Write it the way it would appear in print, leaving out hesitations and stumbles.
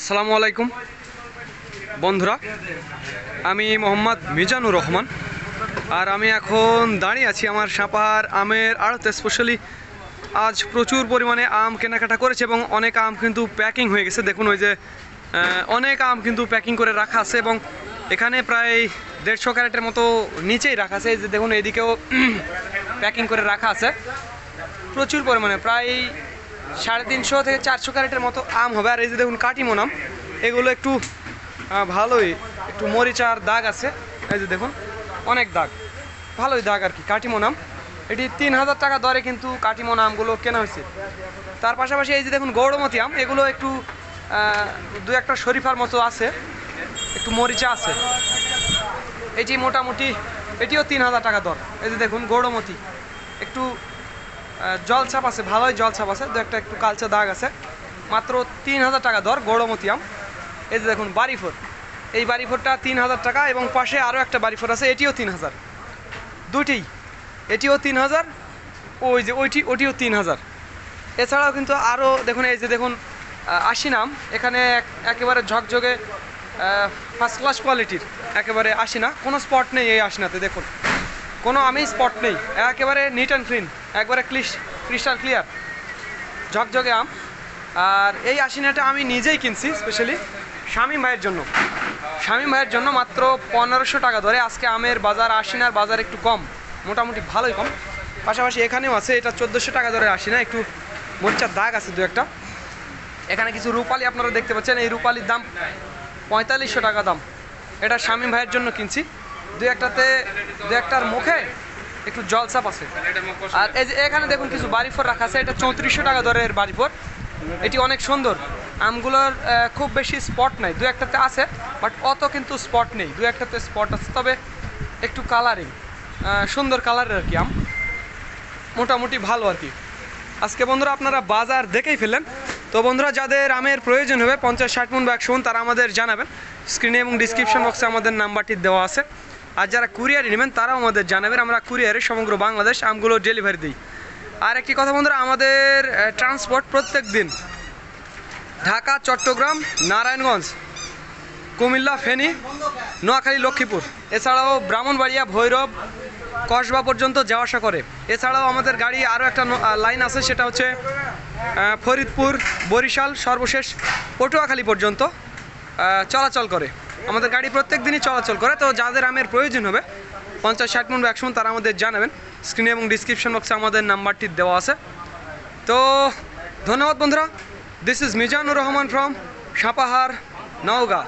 আসসালামু আলাইকুম বন্ধুরা, আমি মোহাম্মদ মিজানুর রহমান। আর আমি এখন দাঁড়িয়ে আছি আমার সাপাহার আমের আড়তে। স্পেশালি আজ প্রচুর পরিমাণে আম কেনাকাটা করেছে এবং অনেক আম কিন্তু প্যাকিং হয়ে গেছে। দেখুন, ওই যে অনেক আম কিন্তু প্যাকিং করে রাখা আছে এবং এখানে প্রায় 150 ক্যারেটের মতো নিচেই রাখা আছে। এই যে দেখুন, এদিকেও প্যাকিং করে রাখা আছে প্রচুর পরিমাণে, প্রায় 350 থেকে 400 ক্যারেটের মতো আম হবে। আর এই যে দেখুন কাটিমন আম, এগুলো একটু ভালোই, একটু মরিচার দাগ আছে। এই যে দেখুন অনেক দাগ, ভালোই দাগ আর কি। কাটিমন আম এটি 3000 টাকা দরে কিন্তু কাটিমন আমগুলো কেনা হয়েছে। তার পাশাপাশি এই যে দেখুন গৌড়মতি আম, এগুলো একটু দু একটা শরীফার মতো আছে, একটু মরিচা আছে। এটি মোটামুটি এটিও 3000 টাকা দর। এই যে দেখুন গৌড়মতি, একটু জলছাপ আছে, ভালোই জলছাপ আছে, দু একটা একটু কালচা দাগ আছে। মাত্র 3000 টাকা দর গৌড়মতি আম। এই যে দেখুন বাড়িফোর, এই বাড়িফোরটা 3000 টাকা এবং পাশে আরও একটা বাড়িফোর আছে, এটিও 3000। দুটি, এটিও 3000, ওই যে ওটিও 3000। এছাড়াও কিন্তু আরও দেখুন, এই যে দেখুন আশি নাম, এখানে একেবারে ঝকঝকে ফার্স্ট ক্লাস কোয়ালিটির, একেবারে আশিনা, কোনো স্পট নেই এই আশিনাতে। দেখুন কোনো আমি স্পট নেই, একেবারে নিট অ্যান্ড ক্লিন, একবারে ক্রিস্টাল ক্লিয়ার ঝকঝকে আম। আর এই আশিনাটা আমি নিজেই কিনছি স্পেশালি শামীম ভাইয়ের জন্য। শামীম ভাইয়ের জন্য মাত্র 1500 টাকা ধরে। আজকে আমের বাজার, আশিনার বাজার একটু কম, মোটামুটি ভালোই কম। পাশাপাশি এখানেও আছে, এটা 1400 টাকা ধরে আশিনা, একটু মরিচার দাগ আছে দু একটা। এখানে কিছু রূপালি আপনারা দেখতে পাচ্ছেন, এই রূপালির দাম 4500 টাকা দাম। এটা শামীম ভাইয়ের জন্য কিনছি। দু একটার মুখে একটু জলছাপ আছে। আর এই যে এখানে দেখুন কিছু বাড়িফোর রাখা আছে, এটা 3400 টাকা দরের বাড়িফোর। এটি অনেক সুন্দর। আমগুলোর খুব বেশি স্পট নাই, দু একটাতে আছে বাট অত কিন্তু স্পট নেই। দু একটাতে স্পট আছে, তবে একটু কালারিং, সুন্দর কালারের আর কি আম, মোটামুটি ভালো আর কি। আজকে বন্ধুরা আপনারা বাজার দেখেই ফেললেন। তো বন্ধুরা, যাদের আমের প্রয়োজন হবে 50-60 মণ বা 100 মণ, তারা আমাদের জানাবেন। স্ক্রিনে এবং ডিসক্রিপশন বক্সে আমাদের নাম্বারটি দেওয়া আছে। আর যারা কুরিয়ারে নেবেন তারাও আমাদের জানাবেন, আমরা কুরিয়ারে সমগ্র বাংলাদেশ আমগুলো ডেলিভারি দিই। আর একটি কথা বন্ধুরা, আমাদের ট্রান্সপোর্ট প্রত্যেক দিন ঢাকা, চট্টগ্রাম, নারায়ণগঞ্জ, কুমিল্লা, ফেনী, নোয়াখালী, লক্ষ্মীপুর, এছাড়াও ব্রাহ্মণবাড়িয়া, ভৈরব, কসবা পর্যন্ত যাওয়া আসা করে। এছাড়াও আমাদের গাড়ি আরও একটা লাইন আছে, সেটা হচ্ছে ফরিদপুর, বরিশাল, সর্বশেষ পটুয়াখালী পর্যন্ত চলাচল করে। আমাদের গাড়ি প্রত্যেক দিনই চলাচল করে। তো যাদের আমের প্রয়োজন হবে 50-60 মণ বা 100 মণ, তারা আমাদের জানাবেন। স্ক্রিনে এবং ডিসক্রিপশন বক্সে আমাদের নাম্বারটি দেওয়া আছে। তো ধন্যবাদ বন্ধুরা। This is Mizanur Rahman from Sapahar, Naogaon.